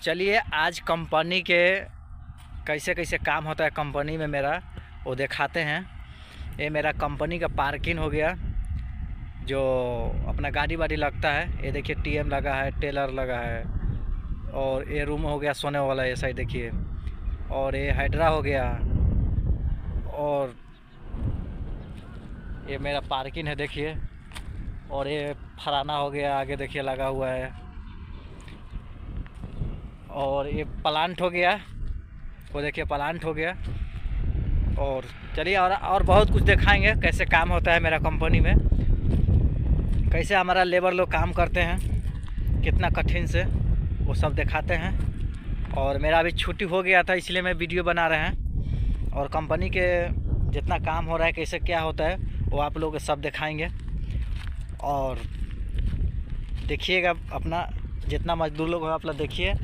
चलिए आज कंपनी के कैसे कैसे काम होता है कंपनी में मेरा वो दिखाते हैं। ये मेरा कंपनी का पार्किंग हो गया, जो अपना गाड़ी वाड़ी लगता है। ये देखिए टीएम लगा है, टेलर लगा है, और ये रूम हो गया सोने वाला, ये साइड देखिए, और ये हाइड्रा हो गया, और ये मेरा पार्किंग है देखिए, और ये फराना हो गया आगे देखिए लगा हुआ है, और ये प्लांट हो गया, वो देखिए प्लांट हो गया। और चलिए और बहुत कुछ दिखाएंगे कैसे काम होता है मेरा कंपनी में, कैसे हमारा लेबर लोग काम करते हैं, कितना कठिन से, वो सब दिखाते हैं। और मेरा अभी छुट्टी हो गया था इसलिए मैं वीडियो बना रहे हैं, और कंपनी के जितना काम हो रहा है कैसे क्या होता है वो आप लोग सब दिखाएंगे। और देखिएगा अपना जितना मजदूर लोग हो आप लोग देखिए।